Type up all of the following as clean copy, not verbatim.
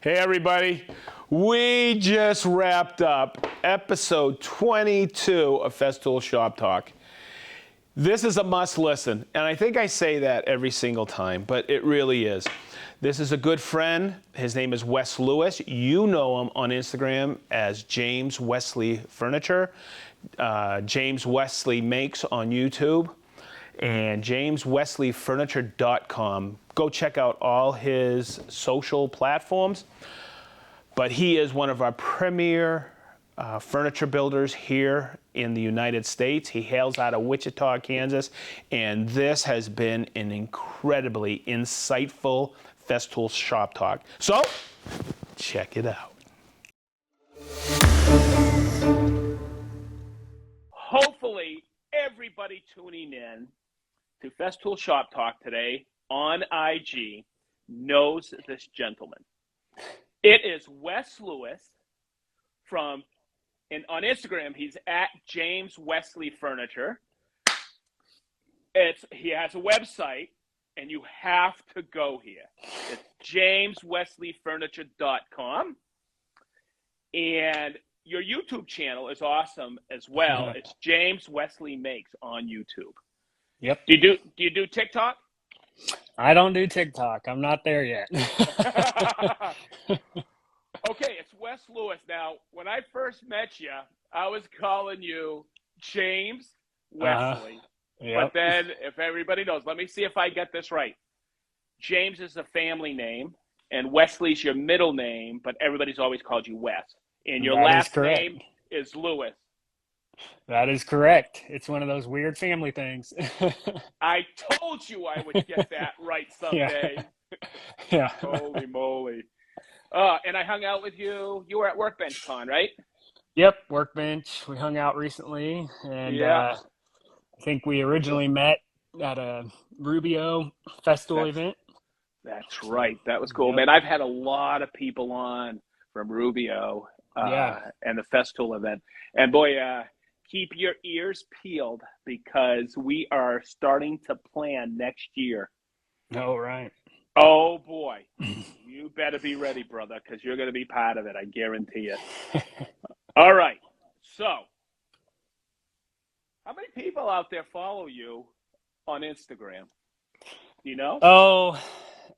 Hey everybody, we just wrapped up episode 22 of Festool Shop Talk. This is a must listen, and I think I say that every single time, but it really is. This is a good friend. His name is Wes Lewis. You know him on Instagram as James Wesley Furniture. James Wesley Makes on YouTube. And jameswesleyfurniture.com. Go check out all his social platforms. But he is one of our premier furniture builders here in the United States. He hails out of Wichita, Kansas, and this has been an incredibly insightful Festool Shop Talk. So, check it out. Hopefully, everybody tuning in to Festool Shop Talk today on IG knows this gentleman. It is Wes Lewis on Instagram, he's at James Wesley Furniture. He has a website, and you have to go here. It's jameswesleyfurniture.com. And your YouTube channel is awesome as well. It's James Wesley Makes on YouTube. Yep. Do you do TikTok? I don't do TikTok. I'm not there yet. Okay, it's Wes Lewis. Now, when I first met you, I was calling you James Wesley. Yep. But then, if everybody knows, let me see if I get this right. James is a family name, and Wesley's your middle name, but everybody's always called you Wes. And your last name is Lewis. That is correct. It's one of those weird family things. I told you I would get that right someday. Yeah. Holy moly. And I hung out with you. You were at Workbench Con, right? Yep, Workbench. We hung out recently, and I think we originally met at a Rubio Festool event. That's right. That was cool, man. I've had a lot of people on from Rubio and the Festool event. And boy, keep your ears peeled because we are starting to plan next year. Oh, right. Oh, boy. You better be ready, brother, because you're going to be part of it. I guarantee it. All right. So, how many people out there follow you on Instagram? Do you know? Oh,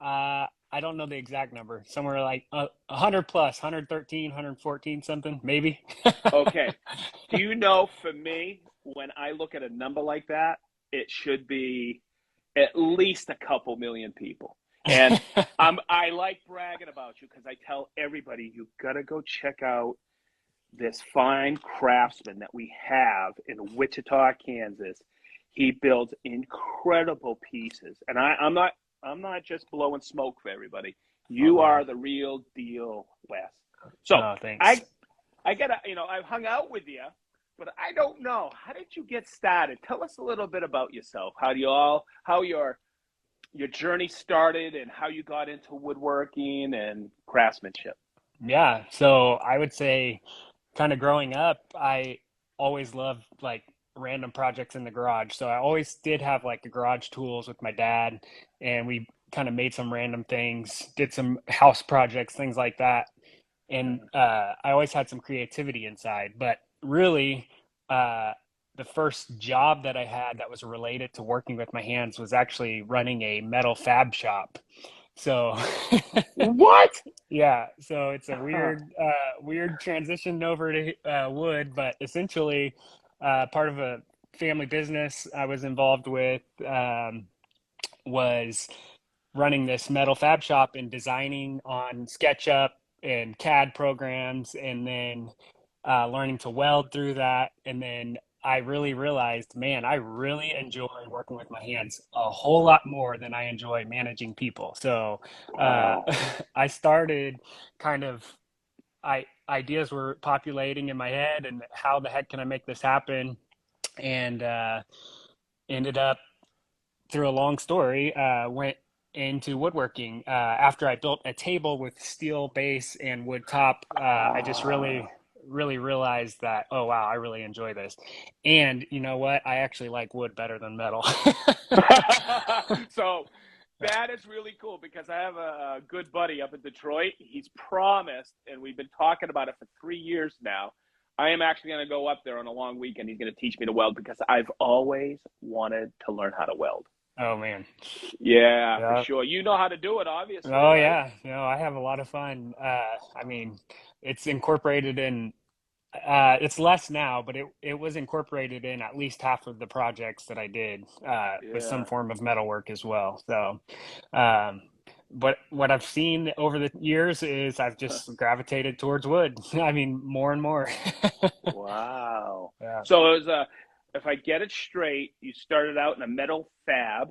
I don't know the exact number. Somewhere like 100 plus, 113, 114 something, maybe. Okay. Do you know, for me, when I look at a number like that, it should be at least a couple million people. And I like bragging about you because I tell everybody, you got to go check out this fine craftsman that we have in Wichita, Kansas. He builds incredible pieces. And I'm not just blowing smoke for everybody. You are the real deal, Wes. So thanks. I gotta, I've hung out with you, but I don't know. How did you get started? Tell us a little bit about yourself. How your journey started and how you got into woodworking and craftsmanship. Yeah. So I would say kind of growing up, I always loved like random projects in the garage. So I always did have like the garage tools with my dad, and we kind of made some random things, did some house projects, things like that. And I always had some creativity inside, but really the first job that I had that was related to working with my hands was actually running a metal fab shop. So what? Yeah, so it's a weird transition over to wood, but essentially part of a family business I was involved with was running this metal fab shop and designing on SketchUp and CAD programs, and then learning to weld through that. And then I really realized, man, I really enjoy working with my hands a whole lot more than I enjoy managing people. So I started kind of, ideas were populating in my head, and how the heck can I make this happen? And ended up, through a long story, went into woodworking. After I built a table with steel base and wood top, I just really realized that, oh wow, I really enjoy this. And you know what? I actually like wood better than metal. So That is really cool because I have a good buddy up in Detroit. He's promised, and we've been talking about it for 3 years now. I am actually going to go up there on a long weekend. He's going to teach me to weld because I've always wanted to learn how to weld. Oh man. Yeah, for Yeah. sure. You know how to do it, obviously, Oh right? yeah. I have a lot of fun. I mean, it's incorporated in it's less now, but it was incorporated in at least half of the projects that I did with some Yeah. form of metalwork as well. So, um, but what I've seen over the years is I've just gravitated towards wood. I mean, more and more. Wow. Yeah. So it was if I get it straight, you started out in a metal fab,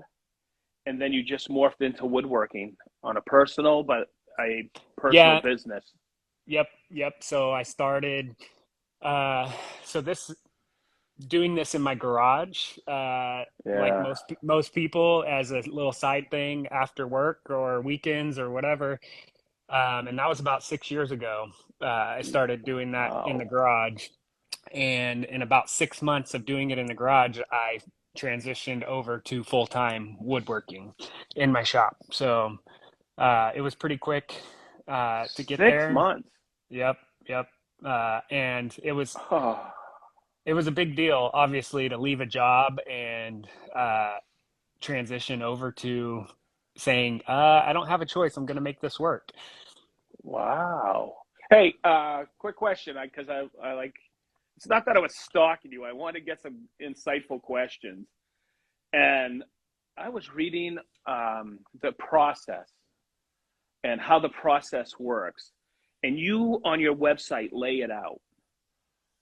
and then you just morphed into woodworking on a personal, but a personal Yeah. business. Yep. So I started. Uh, so this doing this in my garage, like Yeah. most people, as a little side thing after work or weekends or whatever. And that was about 6 years ago. I started doing that in the Wow. garage, and in about 6 months of doing it in the garage, I transitioned over to full time woodworking in my shop. So it was pretty quick to get there.6 months. Yep, yep. And Oh, it was a big deal, obviously, to leave a job and uh, transition over to saying, I don't have a choice. I'm going to make this work. wow. Hey, quick question, because I like. It's not that I was stalking you. I want to get some insightful questions, and I was reading the process and how the process works, and you on your website lay it out.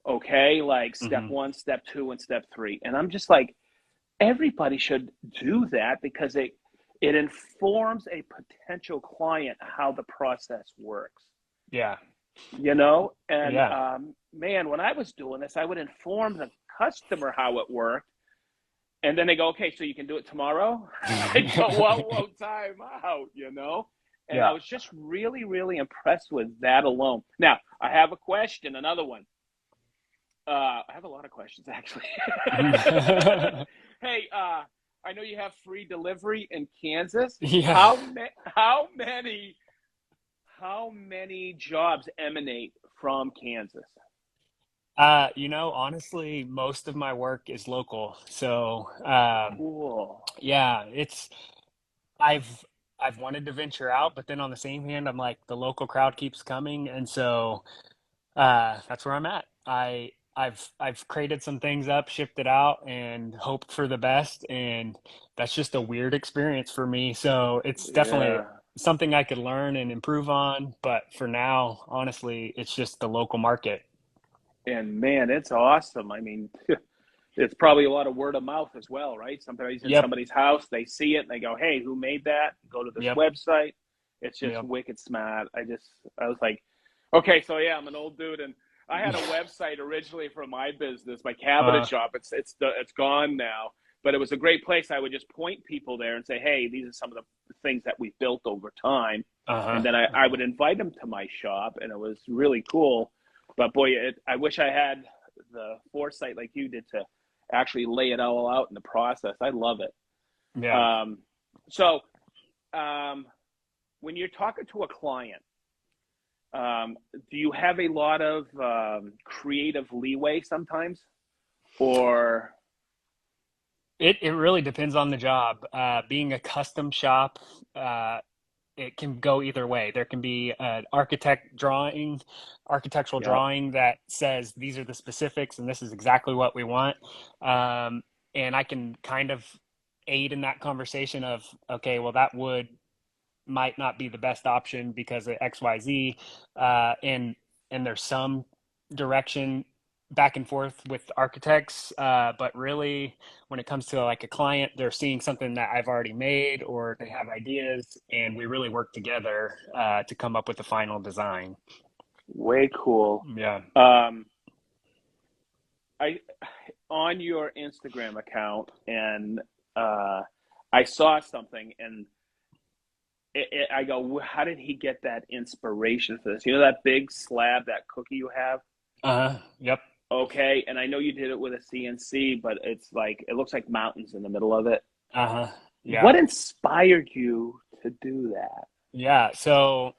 Okay, like step Hmm. one, step two, and step three, and I'm just like, everybody should do that because it informs a potential client how the process works, Yeah. and Yeah. man, when I was doing this, I would inform the customer how it worked, and then they go, okay, so you can do it tomorrow. I go, whoa, time out. And I Yeah. was just really, really impressed with that alone. Now I have a question, another one. I have a lot of questions actually. Hey, I know you have free delivery in Kansas. Yeah. How many jobs emanate from Kansas? Honestly, most of my work is local. So, Cool. yeah, I've I've wanted to venture out, but then on the same hand, I'm like the local crowd keeps coming, and so that's where I'm at. I've created some things up, shipped it out, and hoped for the best, and that's just a weird experience for me. So it's definitely Yeah. something I could learn and improve on, but for now, honestly, it's just the local market. And man, it's awesome. I mean, it's probably a lot of word of mouth as well, right? Somebody's in Yep, somebody's house, they see it, and they go, "Hey, who made that?" Go to this yep, website. It's just yep. wicked smart. I was like, okay, so yeah, I'm an old dude, and I had a website originally for my business, my cabinet Uh, shop. It's gone now, but it was a great place. I would just point people there and say, "Hey, these are some of the things that we built over time," uh-huh. and then I would invite them to my shop, and it was really cool. But boy, I wish I had the foresight like you did to actually lay it all out in the process. I love it. Yeah. Um, so um, when you're talking to a client, do you have a lot of creative leeway sometimes, or It really depends on the job. Being a custom shop, uh, it can go either way. There can be an architectural yeah, drawing that says these are the specifics and this is exactly what we want. Um, and I can kind of aid in that conversation of, okay, well, that would might not be the best option because of XYZ. And there's some direction back and forth with architects, but really, when it comes to like a client, they're seeing something that I've already made or they have ideas, and we really work together to come up with the final design. way cool. Yeah. Um, I on your Instagram account, and I saw something, and I go, how did he get that inspiration for this? You know that big slab, that cookie you have? Yep. Okay, and I know you did it with a CNC, but it's like it looks like mountains in the middle of it. Uh-huh. Yeah. What inspired you to do that? Yeah. So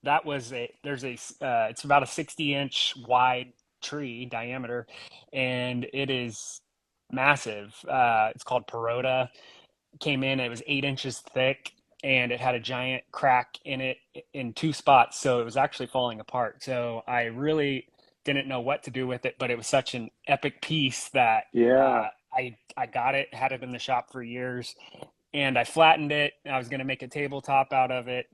that was it's about a 60-inch wide tree diameter, and it is massive. It's called Perota. Came in, it was 8 inches thick, and it had a giant crack in it in two spots. So it was actually falling apart. So I really didn't know what to do with it, but it was such an epic piece that Yeah. I got it, had it in the shop for years, and I flattened it. I was going to make a tabletop out of it,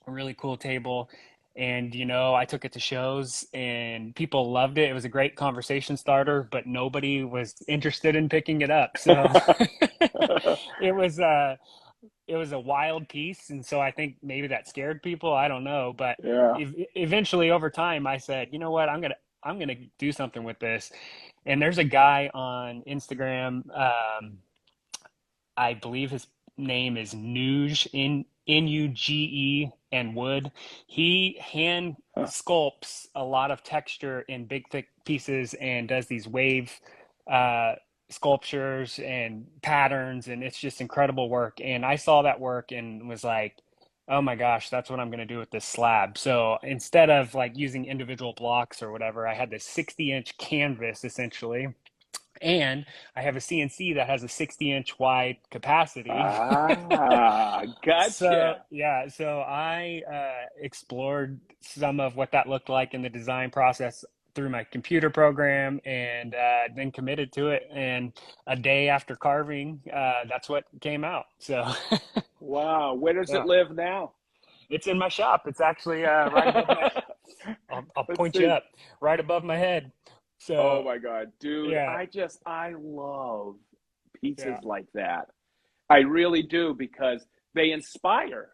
a really cool table. And, I took it to shows and people loved it. It was a great conversation starter, but nobody was interested in picking it up. So it was, it was a wild piece. And so I think maybe that scared people. I don't know. But Yeah. eventually over time, I said, you know what, I'm going to do something with this. And there's a guy on Instagram, I believe his name is Nuge, Nuge and Wood. He hand Huh. sculpts a lot of texture in big thick pieces and does these wave uh, sculptures and patterns, and it's just incredible work. And I saw that work and was like, oh my gosh, that's what I'm going to do with this slab. So instead of like using individual blocks or whatever, I had this 60-inch canvas essentially, and I have a CNC that has a 60-inch wide capacity. So Gotcha. yeah, so I explored some of what that looked like in the design process through my computer program, and then committed to it. And a day after carving, that's what came out. So Wow. Where does it yeah, live now? it's in my shop. It's actually right above my. I'll Let's point you see. up, right above my head. Oh So my God, dude, yeah, I love pieces yeah. like that. I really do because they inspire,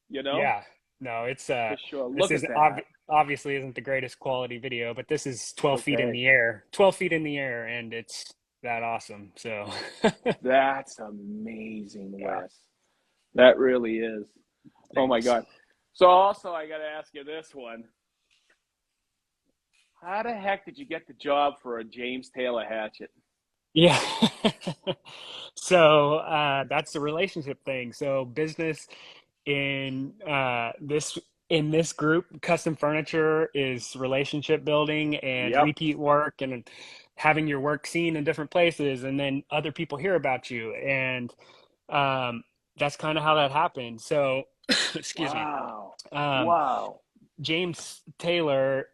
you know, Yeah, no, it's for sure. this Look at isn't that. obviously isn't the greatest quality video, but this is 12 feet in Okay. the air, 12 feet in the air, and it's that awesome. So That's amazing, yeah, Wes. That really is. Oh my thanks. God. So also I got to ask you this one. How the heck did you get the job for a James Taylor hatchet? Yeah. So that's the relationship thing. So business in this group, custom furniture is relationship building and Yep. repeat work and having your work seen in different places, and then other people hear about you, and um, that's kind of how that happened. So, excuse me. Wow. Um, Wow. James Taylor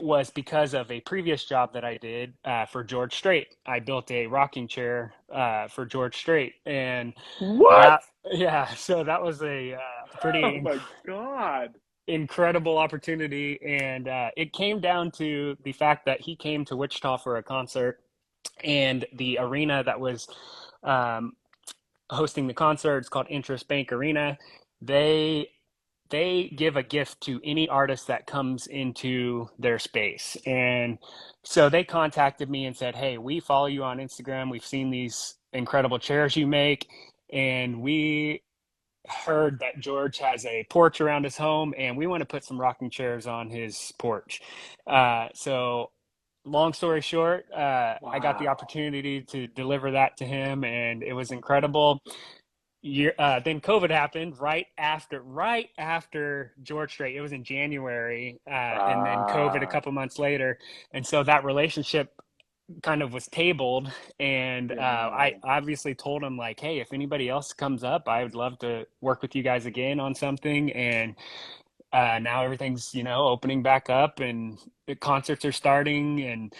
was because of a previous job that I did for George Strait. I built a rocking chair for George Strait, and What? that yeah, so that was a Oh pretty my God. incredible opportunity, and it came down to the fact that he came to Wichita for a concert, and the arena that was um, hosting the concert, it's called Interest Bank Arena. They they give a gift to any artist that comes into their space. And so they contacted me and said, "Hey, we follow you on Instagram. We've seen these incredible chairs you make, and we heard that George has a porch around his home, and we want to put some rocking chairs on his porch." So long story short, I got the Wow. opportunity to deliver that to him, and it was incredible. Then COVID happened right after George Strait. It was in January, and then COVID a Ah, couple months later, and so that relationship kind of was tabled. And I dang. obviously told him like, hey, if anybody else comes up, I would love to work with you guys again on something. And now everything's opening back up, and the concerts are starting and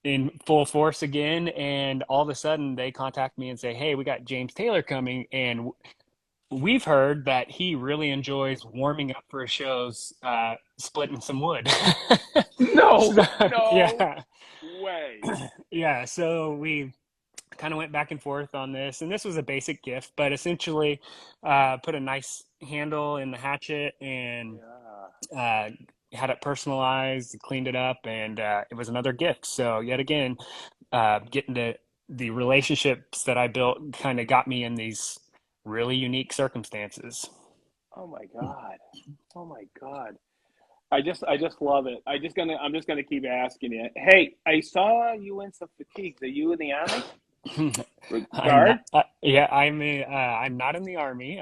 in full force again. And all of a sudden, they contact me and say, "Hey, we got James Taylor coming, and we've heard that he really enjoys warming up for his shows, splitting some wood." No, So, no yeah, way. yeah. So we kind of went back and forth on this, and this was a basic gift, but essentially put a nice handle in the hatchet and Yeah. uh, had it personalized, cleaned it up, and it was another gift. So yet again, getting to the relationships that I built kind of got me in these really unique circumstances. Oh my God. Oh my God. I just love it. I'm just gonna keep asking you. Hey, I saw you in some fatigues. Are you in the army? I'm not, Regard? yeah, I'm not in the army.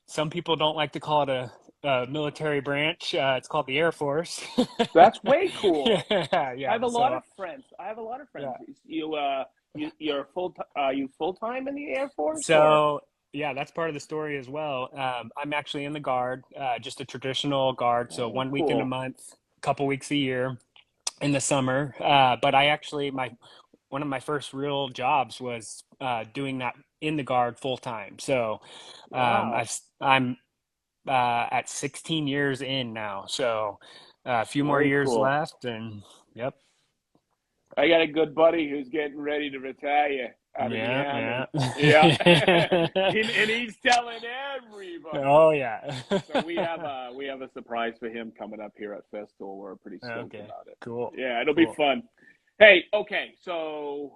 Some people don't like to call it a military branch. It's called the Air Force. That's way cool. Yeah, I yeah. have a lot So of friends. I have a lot of friends. yeah. You're you full time in the Air Force or? So yeah, that's part of the story as well. I'm actually in the guard, just a traditional guard. So Oh, 1 week in a cool. month, couple weeks a year in the summer. But I actually my one of my first real jobs was doing that in the guard full time. So Wow. I'm at 16 years in now. So a few more Very years cool. left, and yep, I got a good buddy who's getting ready to retire out of the yeah, army. Yeah. yeah. And he's telling everybody. Oh yeah. So we have a surprise for him coming up here at Festool. We're pretty stoked Okay, about it. cool, Yeah, it'll be cool. fun. Hey, okay, so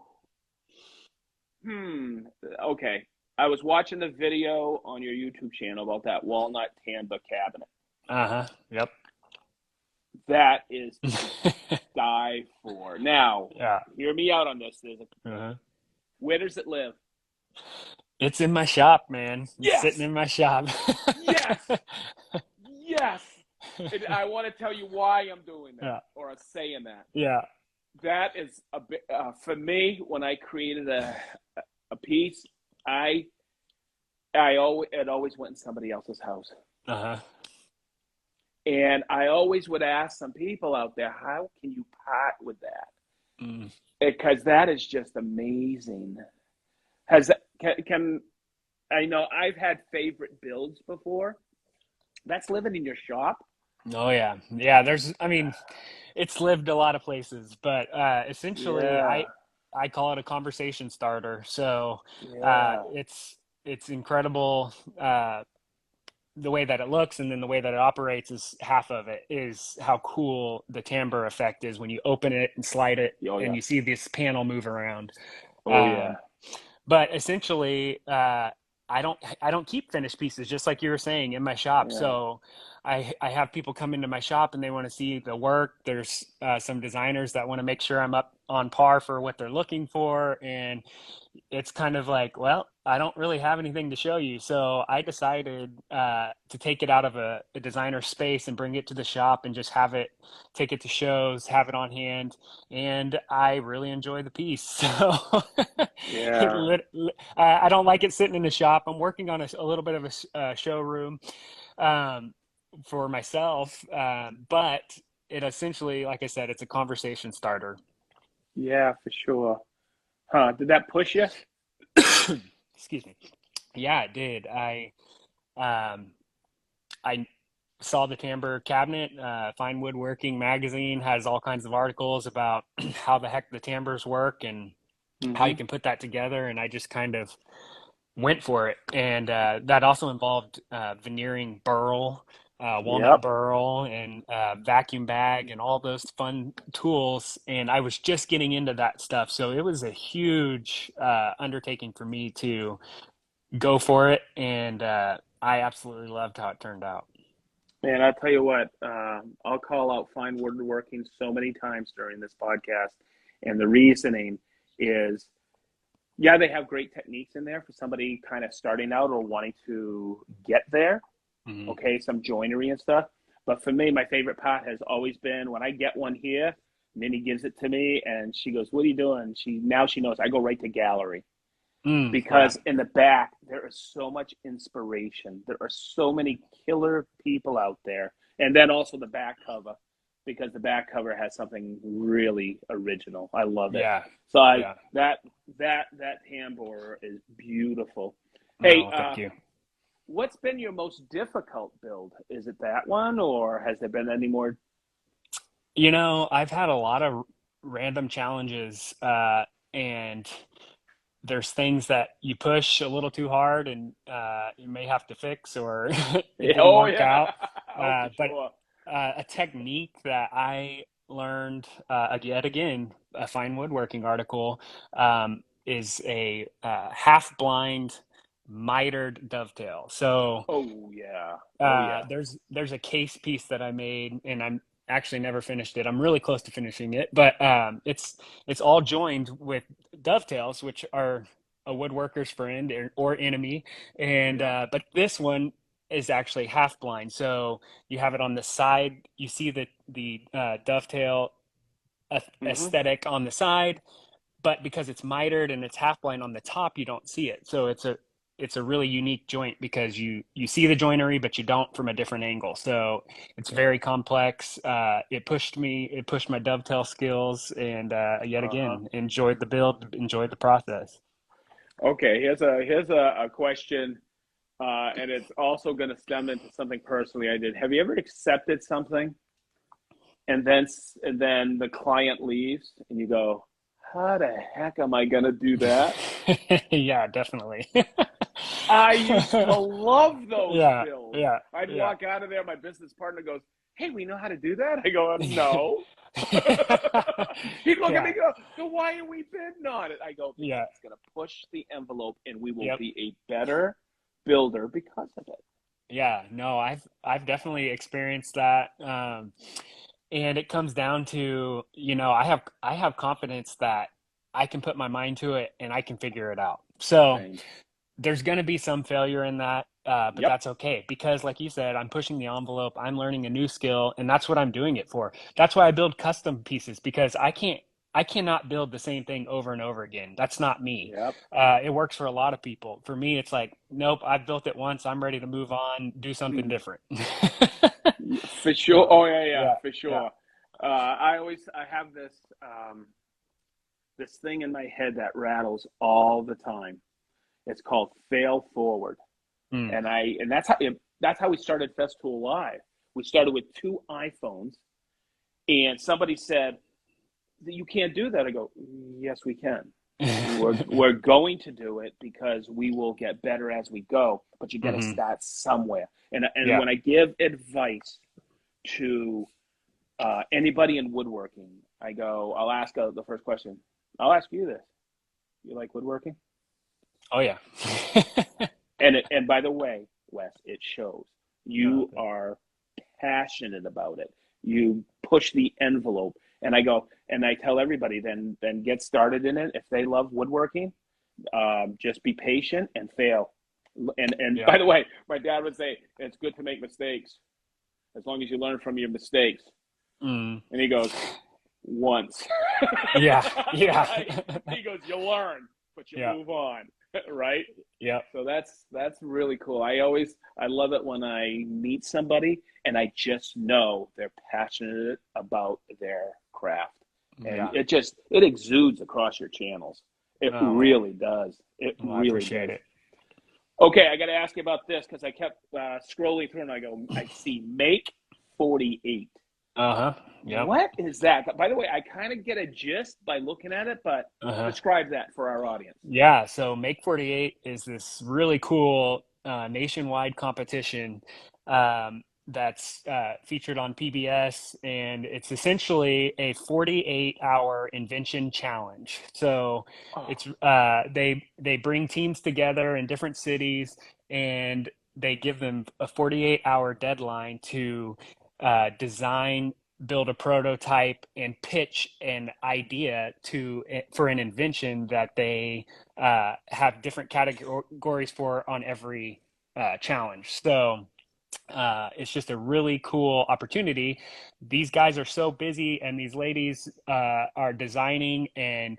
hmm, okay. I was watching the video on your YouTube channel about that walnut timber cabinet. Uh-huh. Yep. That is to die for. Now, Yeah. hear me out on this. Uh-huh. Where does it live? It's in my shop, man. It's sitting Yes, in my shop. yes, yes. And I want to tell you why I'm doing that Yeah. or saying that. Yeah. That is a bit for me when I created a piece. I it always went in somebody else's house, Uh-huh. and I always would ask some people out there, how can you part with that? Mm. Because that is just amazing. Has can I know I've had favorite builds before. That's living in your shop. Oh yeah. Yeah, I mean, it's lived a lot of places, but essentially Yeah, I call it a conversation starter. So yeah, it's incredible the way that it looks, and then the way that it operates is half of it is how cool the timbre effect is when you open it and slide it oh and yeah, you see this panel move around. oh yeah, Um, but essentially, I don't keep finished pieces, just like you were saying, in my shop. yeah. So I have people come into my shop and they want to see the work. There's some designers that want to make sure I'm up on par for what they're looking for, and it's kind of like, well, I don't really have anything to show you. So I decided to take it out of a designer space and bring it to the shop and just have it, take it to shows, have it on hand. And I really enjoy the piece. So Yeah. I don't like it sitting in the shop. I'm working on a little bit of a showroom um, for myself. But it essentially, like I said, it's a conversation starter. Yeah, for sure. Huh? Did that push you? Excuse me. Yeah, it did. Um, I saw the timbre cabinet. Fine Woodworking magazine has all kinds of articles about how the heck the timbres work and how you Mm-hmm. can put that together. And I just kind of went for it. And that also involved veneering burl, walnut Yep. burl, and vacuum bag, and all those fun tools. And I was just getting into that stuff, so it was a huge undertaking for me to go for it, and I absolutely loved how it turned out. Man, I'll tell you what, I'll call out fine woodworking so many times during this podcast. And the reasoning is, yeah, they have great techniques in there for somebody kind of starting out or wanting to get there. Hmm. Okay, some joinery and stuff. But for me, my favorite part has always been when I get one here, Minnie gives it to me and she goes, "What are you doing?" She knows I go right to gallery. Yeah, Because in the back there is so much inspiration. There are so many killer people out there, and then also the back cover, because the back cover has something really original. I love it. yeah, So I yeah. that tambour is beautiful. Hey, No, thank you. what's been your most difficult build? Is it that one, or has there been any more? I've had a lot of random challenges, and there's things that you push a little too hard, and you may have to fix, or it didn't Oh work yeah, out. oh for But sure. a technique that I learned yet again, a fine woodworking article, is a half blind mitered dovetail. So Oh yeah, oh yeah. there's a case piece that I made, and actually never finished it. I'm really close to finishing it, but it's all joined with dovetails, which are a woodworker's friend or enemy. And Yep. but this one is actually half blind, so you have it on the side. You see the dovetail Hmm. aesthetic on the side, but because it's mitered and it's half blind on the top, you don't see it. So it's a really unique joint because you see the joinery, but you don't from a different angle. So it's Yeah. very complex. It pushed my dovetail skills, and yet Uh-huh. again, enjoyed the build, enjoyed the process. Okay, here's a question, and it's also going to stem into something personally I did. Have you ever accepted something and then the client leaves and you go, how the heck am I going to do that? Yeah, definitely. I used to love those Yeah, bills. yeah, I'd yeah. walk out of there, my business partner goes, hey, we know how to do that? I go, no. He'd look at me Yeah, and go, so why are we bidding on it? I go, because yeah, it's going to push the envelope and we will yep. be a better builder because of it. Yeah, no, I've definitely experienced that. And it comes down to, I have confidence that I can put my mind to it and I can figure it out. So Same. there's going to be some failure in that, but Yep. that's okay because, like you said, I'm pushing the envelope. I'm learning a new skill, and that's what I'm doing it for. That's why I build custom pieces because I cannot build the same thing over and over again. That's not me. Yep. It works for a lot of people. For me, it's like, nope, I've built it once. I'm ready to move on, do something different. For sure. So, Oh yeah, yeah, yeah, for yeah. sure. I have this thing in my head that rattles all the time. It's called fail forward. Mm. And that's how we started Festool Live. We started with two iPhones, and somebody said, "You can't do that." I go, "Yes, we can. We're going to do it because we will get better as we go. But you got to Hmm. start somewhere." And Yeah. when I give advice to anybody in woodworking, I'll ask the first question. I'll ask you this: you like woodworking? Oh yeah. And by the way, Wes, it shows. You Okay. are passionate about it. You push the envelope. And I go, and I tell everybody, then get started in it. If they love woodworking, just be patient and fail. And Yeah. by the way, my dad would say it's good to make mistakes as long as you learn from your mistakes. Mm. And he goes, once, Yeah. Yeah. right? He goes, you learn, but you Yeah. move on, right? Yeah. So that's really cool. I love it when I meet somebody and I just know they're passionate about their craft. And Yeah. it exudes across your channels. It Oh man. really does. It Well, I really appreciate does. it. Okay, I got to ask you about this because I kept scrolling through and I see make 48. Uh-huh. Yep. What is that? By the way, I kind of get a gist by looking at it, but Uh-huh. describe that for our audience. Yeah, so Make 48 is this really cool nationwide competition that's featured on PBS, and it's essentially a 48-hour invention challenge. So Oh, they bring teams together in different cities, and they give them a 48-hour deadline to design, build a prototype, and pitch an idea for an invention that they have different categories for on every challenge. So it's just a really cool opportunity. These guys are so busy, and these ladies are designing and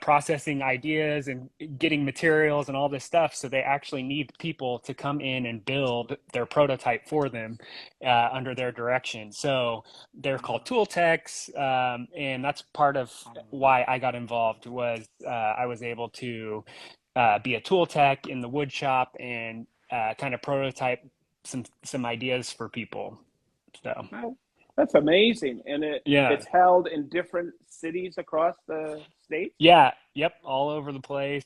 processing ideas and getting materials and all this stuff. So they actually need people to come in and build their prototype for them under their direction. So they're called tool techs, and that's part of why I got involved. Was I was able to be a tool tech in the wood shop and kind of prototype some ideas for people. So wow. That's amazing. And yeah, it's held in different cities across the states. yeah, yep, all over the place.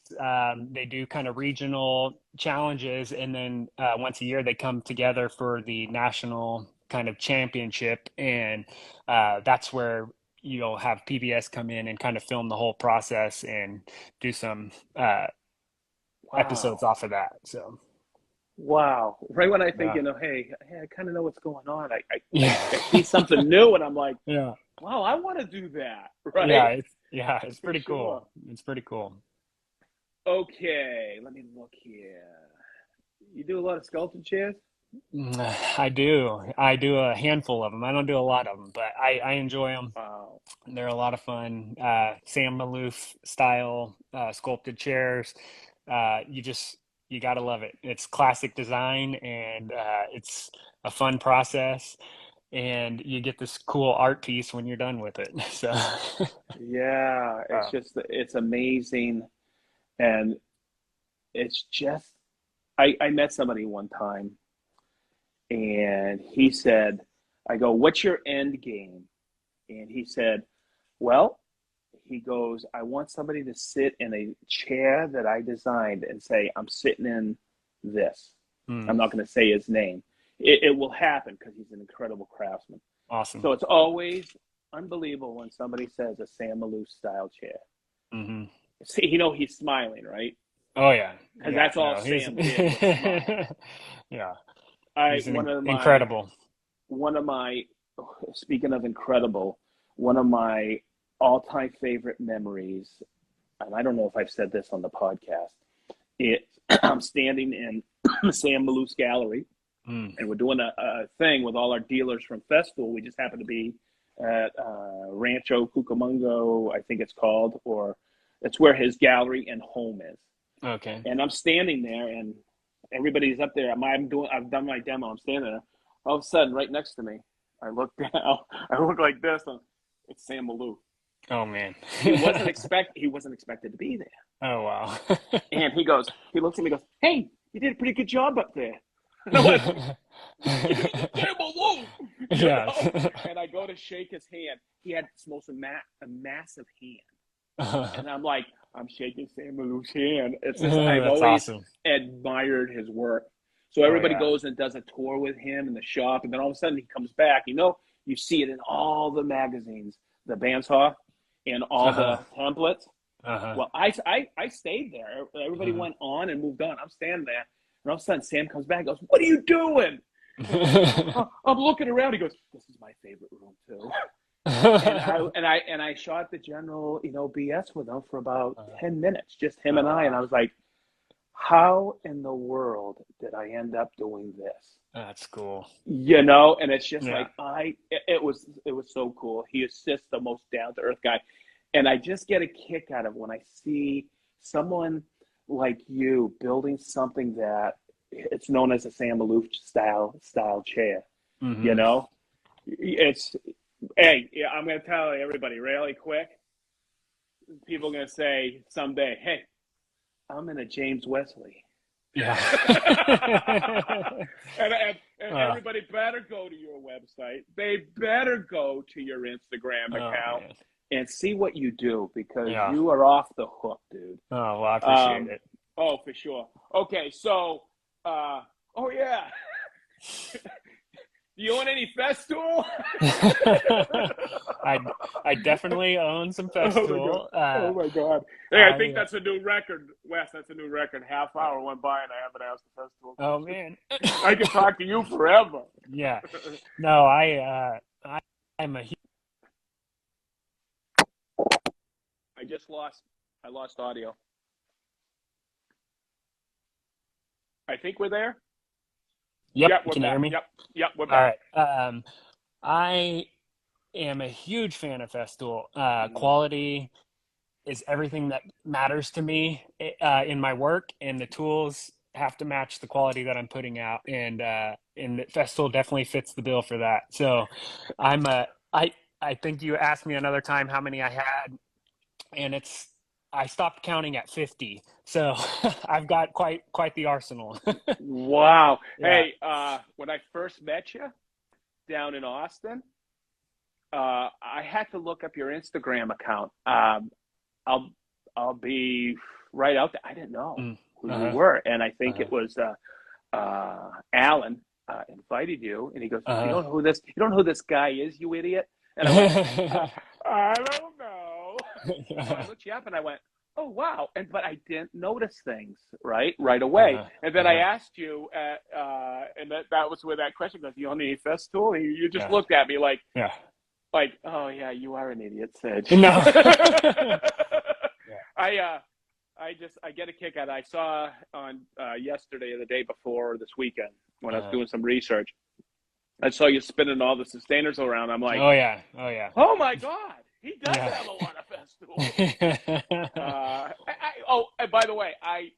They do kind of regional challenges, and then once a year they come together for the national kind of championship, and that's where you'll have PBS come in and kind of film the whole process and do some episodes Wow. off of that. So Wow. Right when I think, Yeah. hey, I kind of know what's going on. I Yeah. see something new, and I'm like, Yeah. wow, I want to do that. Yeah. Right? It's For pretty sure. cool. It's pretty cool. Okay, let me look here. You do a lot of sculpted chairs? I do. I do a handful of them. I don't do a lot of them, but I enjoy them. Wow. They're a lot of fun. Sam Maloof style sculpted chairs. You just you gotta love it. It's classic design, and it's a fun process, and you get this cool art piece when you're done with it. So, Yeah, uh, it's amazing. And it's just, I met somebody one time and he said, I go, what's your end game? And he said, well, he goes, I want somebody to sit in a chair that I designed and say, I'm sitting in this. mm, I'm not going to say his name. It will happen because he's an incredible craftsman. awesome. So it's always unbelievable when somebody says a Sam Maloof style chair. Hmm. See, he's smiling, right? Oh yeah, Because yeah. that's all No, he's Sam did was smile. yeah. I He's one of my incredible. one of my Speaking of incredible, one of my all-time favorite memories, and I don't know if I've said this on the podcast. It I'm standing in Sam Maloof's gallery, Mm, and we're doing a thing with all our dealers from Festool. We just happen to be at Rancho Cucamonga, I think it's called, or it's where his gallery and home is. okay. And I'm standing there, and everybody's up there. I've done my demo. I'm standing there. All of a sudden, right next to me, I look down. I look like this. It's Sam Maloof. Oh man. He wasn't expected to be there. Oh wow. And he looks at me and goes, hey, you did a pretty good job up there. And I went, it's Sam Maloof, Yeah. And I go to shake his hand. He had a massive hand. Uh, And I'm shaking Sam Maloof's hand. It's just, I've that's always awesome. admired his work. So Oh everybody yeah. goes and does a tour with him in the shop. And then all of a sudden he comes back. You see it in all the magazines, the bandsaw and all Uh-huh. the templates. Uh-huh. Well, I stayed there. Everybody went on and moved on. I'm standing there. And all of a sudden Sam comes back and goes, what are you doing? And I go, oh, I'm looking around. He goes, this is my favorite room too. And I shot the general, BS with him for about 10 minutes, just him Oh and I. And wow. I was like, how in the world did I end up doing this? That's cool. And it's just Yeah. like it was so cool. He is just the most down to earth guy, and I just get a kick out of when I see someone like you building something that it's known as a Sam Maloof style chair. You Hmm. know, it's Hey, yeah, I'm going to tell everybody really quick. People are going to say someday, hey, I'm in a James Wesley. Yeah. And uh, everybody better go to your website. They better go to your Instagram oh account man. and see what you do because Yeah. you are off the hook, dude. Oh well, I appreciate it. Oh, for sure. Okay, so, oh yeah. Do you own any Festool? I I definitely own some Oh my god! Festool. Oh my god! Hey, I think I that's a new record, Wes. That's a new record. Half hour went by and I haven't asked the Festool oh question. man. I could talk to you forever. Yeah. No, I'm a I just lost. I lost audio. I think we're there. Yep, Yep, we're can you hear back. me? Yep, we're All back. right. I am a huge fan of Festool. Mm. Quality is everything that matters to me in my work, and the tools have to match the quality that I'm putting out, and Festool definitely fits the bill for that. So, I'm a I think you asked me another time how many I had, and I stopped counting at 50. So I've got quite the arsenal. Wow. Yeah. Hey, when I first met you down in Austin, I had to look up your Instagram account. I'll I'll be right out there. I didn't know Mm. who you Uh-huh. were, and I think Uh-huh. it was Alan invited you, and he goes, Uh-huh. You don't know who this guy is, you idiot." And I went, I don't know." So I looked you up, and I went, oh wow, but I didn't notice things right away. Uh-huh. And then I Uh-huh. asked you, and that was where that question goes. You own any Festool? And you just Yeah. looked at me Yeah. like, oh yeah, you are an idiot, Sedge. No. Yeah. I get a kick out. I saw on yesterday or the day before this weekend when I was Uh-huh. doing some research. I saw you spinning all the sustainers around. I'm like, Oh yeah. Oh yeah. oh my god, he does Yeah. have a lot of Festool. Oh, and by the way, I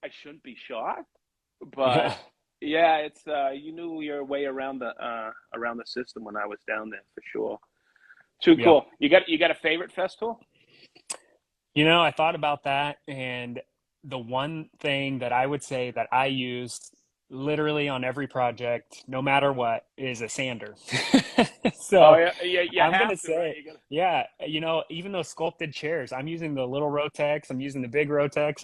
shouldn't be shocked, but Yeah. yeah, it's you knew your way around the system when I was down there for sure. Too Yep. cool. You got a favorite Festool? I thought about that, and the one thing that I would say that I use literally on every project, no matter what, is a sander. Oh So yeah, yeah, you I'm gonna have to, right? say, yeah, even those sculpted chairs, I'm using the little Rotex, I'm using the big Rotex.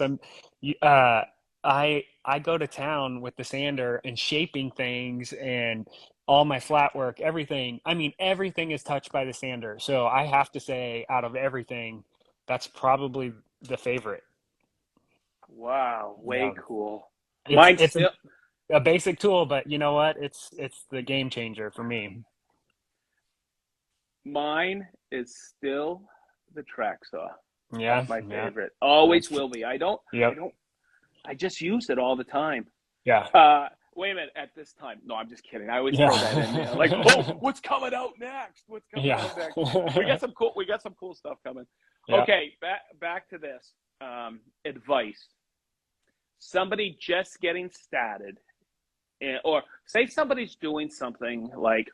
Uh, I go to town with the sander and shaping things and all my flat work, everything. I mean, everything is touched by the sander. So I have to say, out of everything, that's probably the favorite. Wow, Yeah, way cool. it's Mine it's still, a basic tool, but you know what? It's the game changer for me. mine is still the track saw. That's Yeah, my yeah, favorite. Always that's will be. I yep, don't. I just use it all the time. yeah, Wait a minute. At this time, no, I'm just kidding. I always throw that in there. Like, oh, yeah, what's coming out next? What's coming yeah, out next? We got some cool stuff coming. yeah. Okay, back to this. Advice. Somebody just getting started, or say somebody's doing something like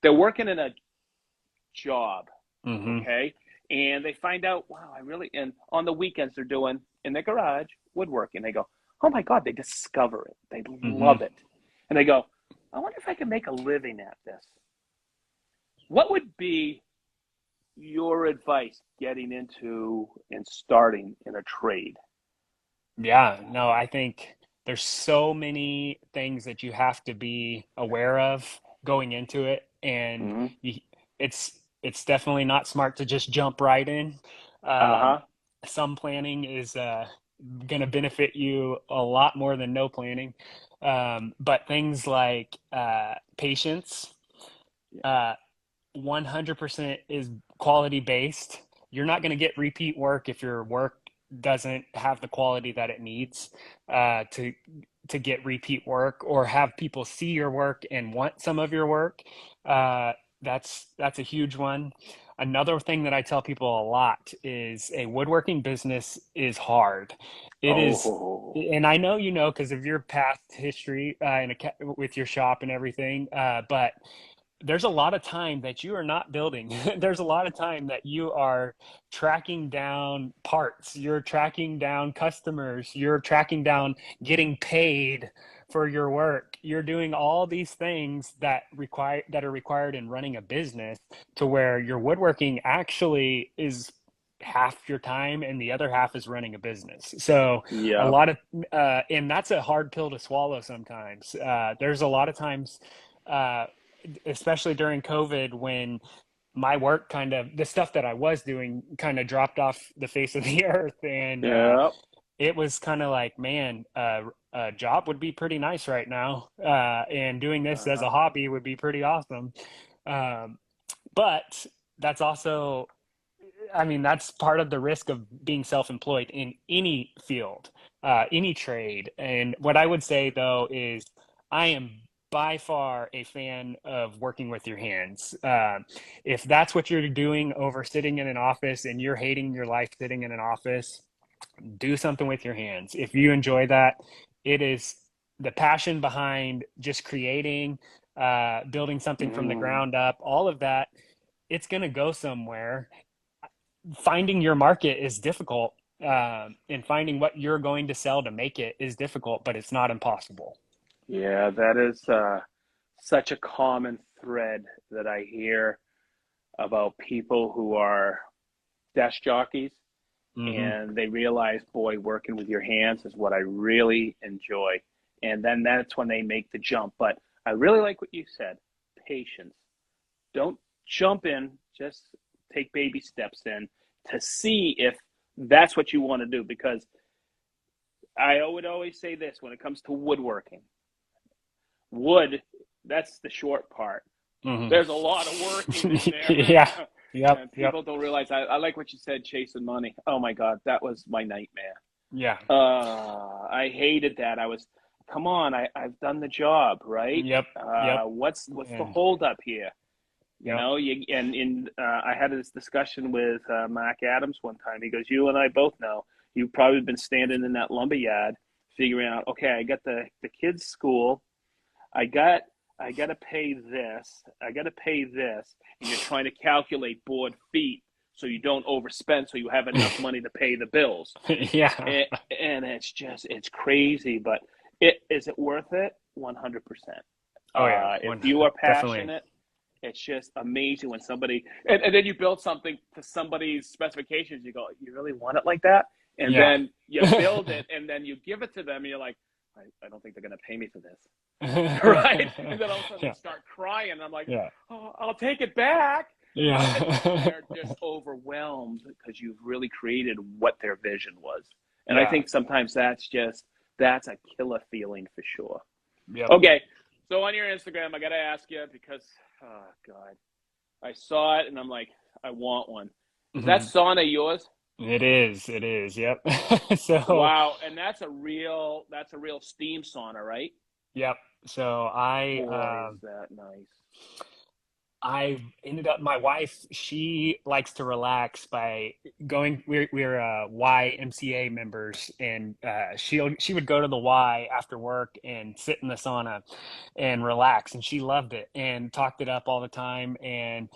they're working in a job, Hmm. okay, and they find out, wow, and on the weekends they're doing in their garage woodworking. They go, oh my god, they discover it, they Hmm. love it, and they go, I wonder if I can make a living at this. What would be your advice getting into and starting in a trade? Yeah, no, I think there's so many things that you have to be aware of going into it, and Mm-hmm. it's definitely not smart to just jump right in. Um, Uh-huh. some planning is going to benefit you a lot more than no planning. But things like patience, Yeah. uh, 100% is quality based. You're not going to get repeat work if your work doesn't have the quality that it needs to get repeat work or have people see your work and want some of your work. Uh, that's a huge one. Another thing that I tell people a lot is a woodworking business is hard. It is, Oh, and I know because of your past history with your shop and everything. But there's a lot of time that you are not building. There's a lot of time that you are tracking down parts, you're tracking down customers, you're tracking down getting paid for your work. You're doing all these things that are required in running a business to where your woodworking actually is half your time and the other half is running a business. So a yeah. lot of and that's a hard pill to swallow sometimes. There's a lot of times uh, especially during COVID when my work the stuff that I was doing kind of dropped off the face of the earth. And Yeah. it was kind of like, man, a job would be pretty nice right now. And doing this as Uh-huh. a hobby would be pretty awesome. Um, but that's also, I mean, that's part of the risk of being self-employed in any field, any trade. And what I would say though is I am by far a fan of working with your hands. If that's what you're doing over sitting in an office and you're hating your life sitting in an office, do something with your hands. If you enjoy that, it is the passion behind just creating, building something from the Mm. ground up, all of that. It's going to go somewhere. Finding your market is difficult, and finding what you're going to sell to make it is difficult, but it's not impossible. Yeah, that is such a common thread that I hear about people who are desk jockeys Hmm. and they realize, boy, working with your hands is what I really enjoy. And then that's when they make the jump. But I really like what you said, patience. Don't jump in, just take baby steps in. to see if that's what you want to do. Because I would always say this when it comes to woodworking: wood, that's the short part. Hmm. There's a lot of working in there. Yeah. Yep. And Yep. people don't realize. I like what you said, chasing money. Oh my God, that was my nightmare. Yeah. I hated that. Come on, I've done the job, right? Yep. Yep. What's the And holdup here? You yep. know, I had this discussion with Mark Adams one time. He goes, "You and I both know you've probably been standing in that lumber yard, figuring out, okay, I got the kids' school, I got to pay this, I got to pay this, and you're trying to calculate board feet so you don't overspend, so you have enough money to pay the bills." Yeah. And it's crazy, but is it worth it? 100%. Oh yeah. If One you are definitely. passionate, it's just amazing when somebody and then you build something to somebody's specifications. You go, you really want it like that? And Yeah. then you build it, and then you give it to them, and you're like, I don't think they're going to pay me for this, right? And then all of a sudden they Yeah. start crying, and I'm like, Yeah. oh, I'll take it back. But Yeah. they're just overwhelmed because you've really created what their vision was. And I Yeah. think sometimes that's a killer feeling for sure. Yep. Okay, so on your Instagram, I got to ask you because, oh God, I saw it and I'm like, I want one. Is that Mhm. sauna yours? It is. It is. Yep. So, Wow, and that's a real steam sauna, right? yep. So Boy, is that nice. I ended up, my wife, she likes to relax by going, we're YMCA members, and she would go to the Y after work and sit in the sauna and relax, and she loved it and talked it up all the time. And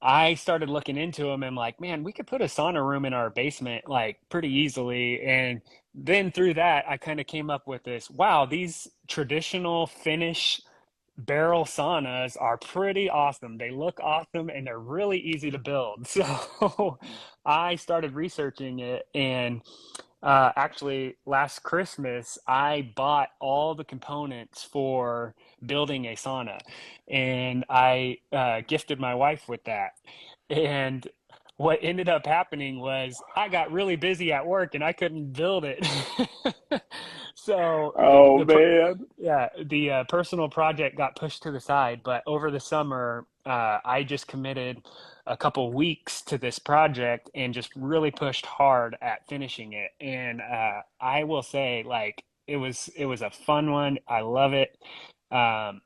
I started looking into them and like, man, we could put a sauna room in our basement like pretty easily. And then through that, I kind of came up with this, wow, these traditional Finnish barrel saunas are pretty awesome. They look awesome and they're really easy to build. So I started researching it, and actually last Christmas I bought all the components for building a sauna, and I gifted my wife with that. And what ended up happening was I got really busy at work and I couldn't build it. So Oh man. the personal project got pushed to the side, but over the summer, I just committed a couple weeks to this project and just really pushed hard at finishing it. And I will say, like, it was a fun one. I love it. Um,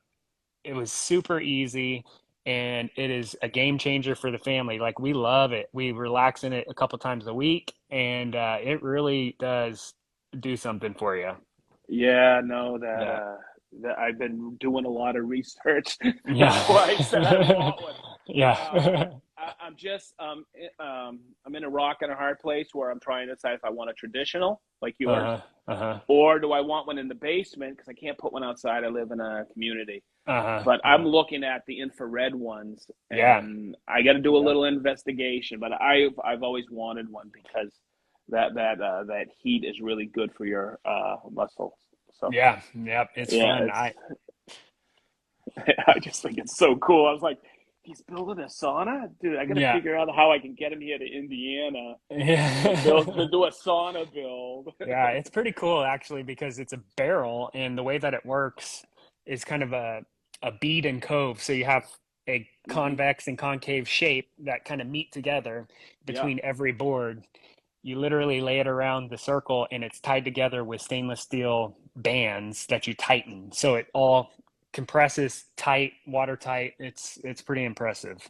it was super easy, and it is a game changer for the family. Like, we love it. We relax in it a couple times a week, and it really does do something for you. Yeah, no, Yeah. that I've been doing a lot of research. That's why I said I Yeah. want one. Uh, Yeah. I'm just I'm in a rock and a hard place where I'm trying to decide if I want a traditional like yours, Uh-huh. Uh-huh. or do I want one in the basement because I can't put one outside. I live in a community, Uh-huh. but I'm Uh-huh. looking at the infrared ones, Yeah. and I got to do a Yep. little investigation. But I've always wanted one because that heat is really good for your muscles. So Yeah. Yep. It's yeah, fun. it's I just think it's so cool. I was like, he's building a sauna, dude. I got to Yeah. figure out how I can get him here to Indiana to Yeah. do a sauna build. Yeah, it's pretty cool actually because it's a barrel, and the way that it works is kind of a bead and cove. So you have a Hmm. convex and concave shape that kind of meet together Yeah, between every board. You literally lay it around the circle, and it's tied together with stainless steel bands that you tighten. So it all compresses tight, watertight. It's pretty impressive.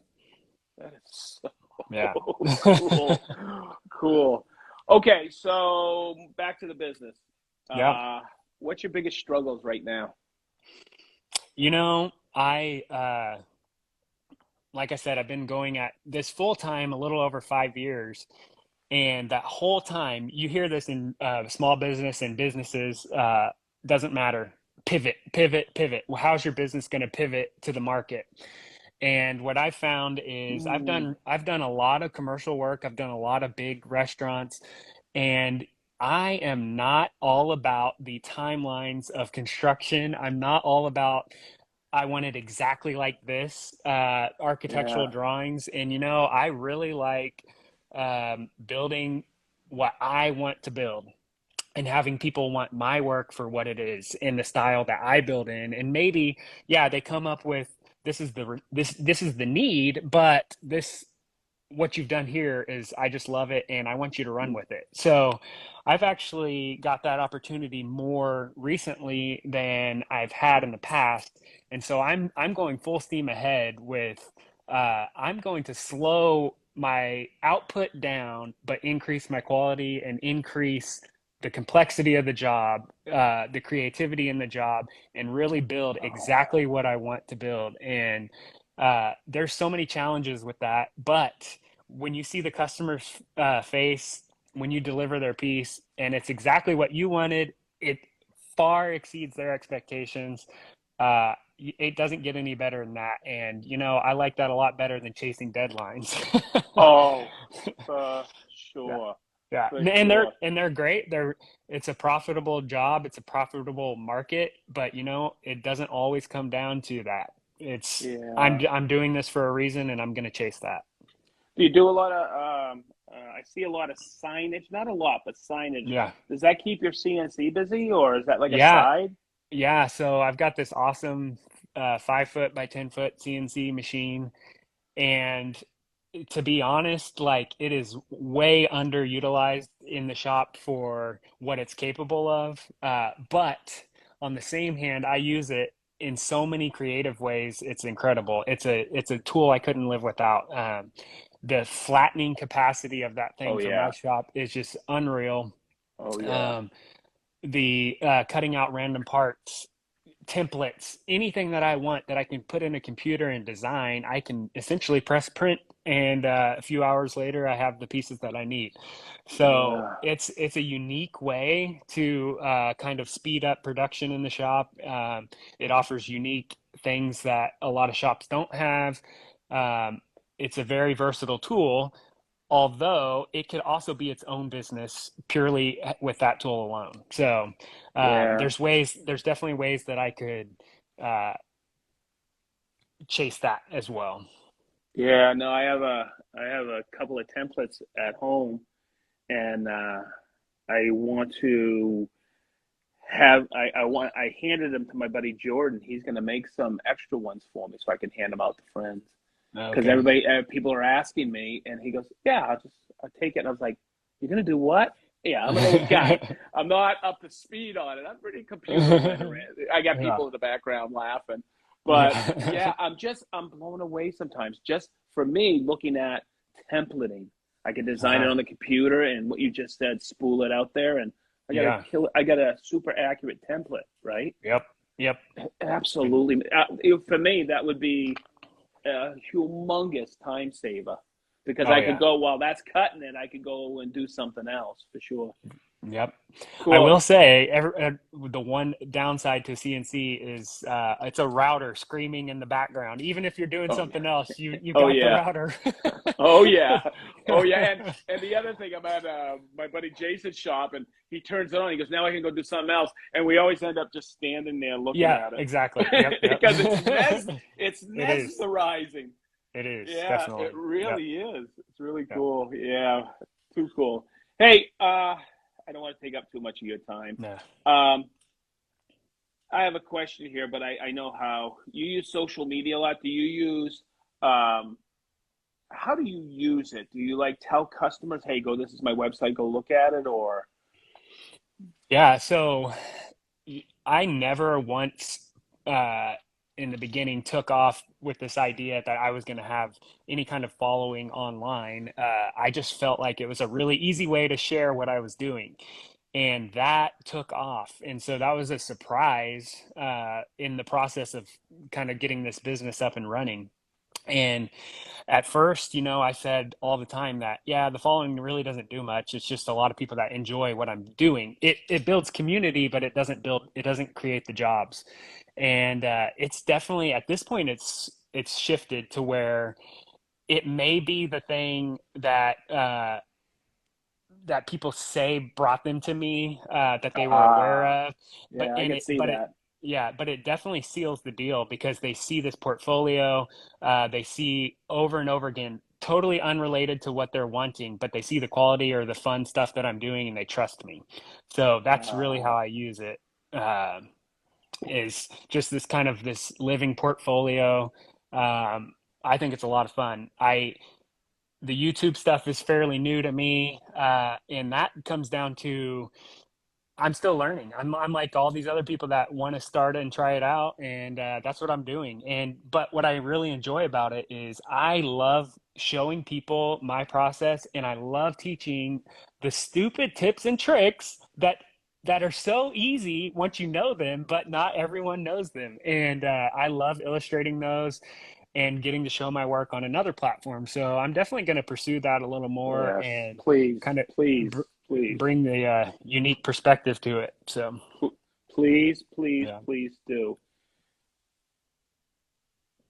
that is so Yeah. cool. Cool. Okay, so back to the business. Yeah. Uh, what's your biggest struggles right now? I like I said, I've been going at this full time a little over 5 years. And that whole time, you hear this in small business and businesses, doesn't matter. Pivot, pivot, pivot. Well, how's your business going to pivot to the market? And what I found is Mm, I've done a lot of commercial work. I've done a lot of big restaurants, and I am not all about the timelines of construction. I'm not all about I want it exactly like this, architectural yeah. drawings. And I really like building what I want to build and having people want my work for what it is in the style that I build in. And maybe, yeah, they come up with this is the need, but this what you've done here is I just love it and I want you to run with it. So I've actually got that opportunity more recently than I've had in the past. And so I'm going full steam ahead with I'm going to slow my output down, but increase my quality and increase the complexity of the job, the creativity in the job, and really build exactly what I want to build. And there's so many challenges with that, but when you see the customer's face when you deliver their piece and it's exactly what you wanted, it far exceeds their expectations. It doesn't get any better than that, and I like that a lot better than chasing deadlines. Oh, for Yeah. sure. Yeah, For and they're sure. and they're great. It's a profitable job, it's a profitable market, but it doesn't always come down to that. It's Yeah. I'm doing this for a reason, and I'm going to chase that. Do you do a lot of, I see a lot of signage, not a lot, but signage. Yeah, Does that keep your CNC busy or is that like a yeah, side? yeah. So I've got this awesome 5 foot by 10 foot CNC machine, and to be honest, like it is way underutilized in the shop for what it's capable of. But on the same hand, I use it in so many creative ways. It's incredible. It's a tool I couldn't live without. The flattening capacity of that Oh thing for my yeah. shop is just unreal. Oh yeah. Um, the cutting out random parts, templates, anything that I want that I can put in a computer and design, I can essentially press print, and a few hours later, I have the pieces that I need. So Yeah. it's a unique way to kind of speed up production in the shop. It offers unique things that a lot of shops don't have. Um, it's a very versatile tool, although it could also be its own business purely with that tool alone. So Yeah. there's definitely ways that I could uh, chase that as well. Yeah. No, I have a couple of templates at home and I want to I handed them to my buddy Jordan. He's going to make some extra ones for me so I can hand them out to friends. Because Okay. everybody, people are asking me, and he goes, "Yeah, I'll take it." And I was like, "You're gonna do what?" Yeah, I'm an old guy. I'm not up to speed on it. I'm pretty computer literate. I got Yeah. people in the background laughing, but Yeah. yeah, I'm blown away sometimes. Just for me, looking at templating, I can design it Uh-huh. on the computer, and what you just said, spool it out there, and Yeah. I got a super accurate template, right? Yep. Yep. Absolutely. For me, that would be a humongous time saver because Oh I could yeah. go while that's cutting it, I could go and do something else for sure. Yep. I Cool. will say the one downside to CNC is it's a router screaming in the background. Even if you're doing Oh yeah. something else, you Oh got the yeah. router. Oh yeah. Oh yeah. And the other thing, I'm at my buddy Jason's shop, and he turns it on. He goes, "Now I can go do something else." And we always end up just standing there looking Yeah, at exactly. Yep, it yep. because it's It is. mesmerizing. It is, Yeah, it definitely. Yep, really is. It's really yep. cool. Yeah, too cool. Hey, I don't want to take up too much of your time. No. Um, I have a question here, but I know how you use social media a lot. Do you use um, how do you use it? Do you like tell customers, "Hey, go, this is my website, go look at it," or Yeah, so I never once uh, in the beginning took off with this idea that I was going to have any kind of following online. I just felt like it was a really easy way to share what I was doing. And that took off. And so that was a surprise in the process of kind of getting this business up and running. And at first, I said all the time that, yeah, the following really doesn't do much. It's just a lot of people that enjoy what I'm doing. It builds community, but it doesn't create the jobs. And it's definitely at this point, it's shifted to where it may be the thing that people say brought them to me, that they were aware ah, of, but yeah, I and can it see but it that. yeah, but it definitely seals the deal because they see this portfolio, they see over and over again totally unrelated to what they're wanting, but they see the quality or the fun stuff that I'm doing and they trust me. So that's really how Uh, I use it. Is just this kind of this living portfolio. Um, I think it's a lot of fun. The YouTube stuff is fairly new to me, and that comes down to I'm still learning. I'm like all these other people that want to start and try it out, and that's what I'm doing. And but what I really enjoy about it is I love showing people my process, and I love teaching the stupid tips and tricks that are so easy once you know them, but not everyone knows them. And I love illustrating those and getting to show my work on another platform. So I'm definitely going to pursue that a little more yes, and please, kind of please, br- please, bring the unique perspective to it. So please, please, yeah, please do.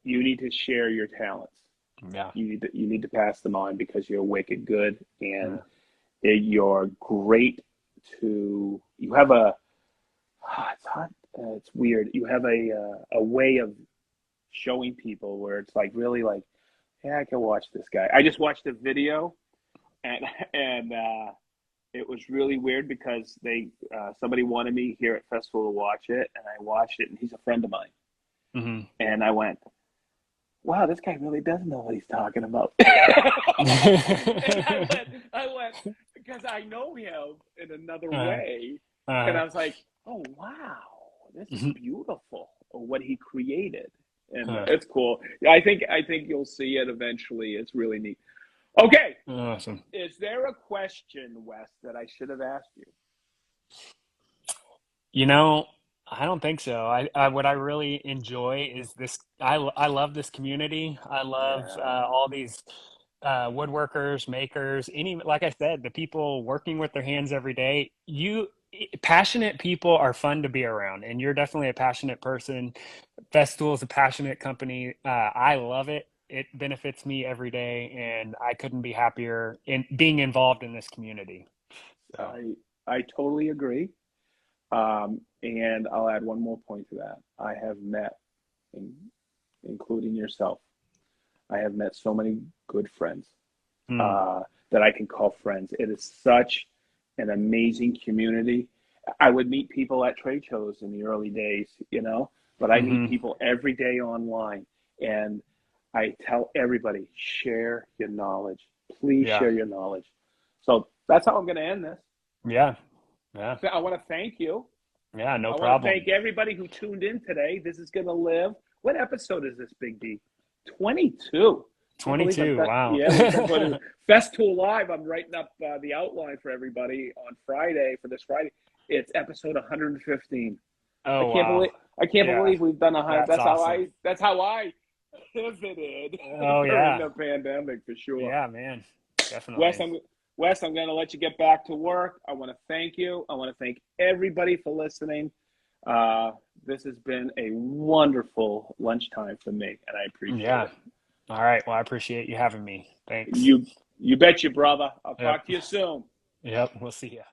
You need to share your talents. yeah, You need to pass them on because you're wicked good and yeah, you're great to. You have a. It's hot. It's weird. You have a way of showing people where it's like really like, yeah, I can watch this guy. I just watched a video and and it was really weird because they somebody wanted me here at Festival to watch it, and I watched it, and he's a friend of mine, hmm and I went, wow, this guy really does know what he's talking about. And I went, because I know him in another uh, way, and uh, I was like, oh wow, this is beautiful what he created, and uh, it's cool. I think you'll see it eventually. It's really neat. Okay, awesome. is there a question, Wes, that I should have asked you? You know, I don't think so. I what I really enjoy is this. I love this community. I love Yeah, all these woodworkers, makers, any like I said, the people working with their hands every day. Passionate people are fun to be around, and you're definitely a passionate person. Festool is a passionate company. I love it. It benefits me every day, and I couldn't be happier in being involved in this community. So, I totally agree. And I'll add one more point to that. I have met, in, including yourself, I have met so many good friends mm, uh, that I can call friends. It is such an amazing community. I would meet people at trade shows in the early days, but I meet hmm people every day online. And I tell everybody, share your knowledge. Please yeah, share your knowledge. So that's how I'm going to end this. yeah, yeah. I want to thank you. Yeah, no I want to problem. thank everybody who tuned in today. This is going to live. What episode is this, Big D? 22. Can't believe I've 22. done. Wow. Yeah, we've done 22. Festool Live. I'm writing up the outline for everybody on Friday for this Friday. It's episode 115. I Oh, can't wow. believe. I can't Yeah, believe we've done a hundred. that's That's how awesome. I. That's how I pivoted Oh, during yeah. the pandemic for sure. Yeah, man. Wes, Definitely. I'm Wes. I'm going to let you get back to work. I want to thank you. I want to thank everybody for listening. Uh, this has been a wonderful lunchtime for me, and I appreciate Yeah. it. All right. Well, I appreciate you having me. Thanks. You bet you, brother. I'll Yep. talk to you soon. Yep. We'll see you.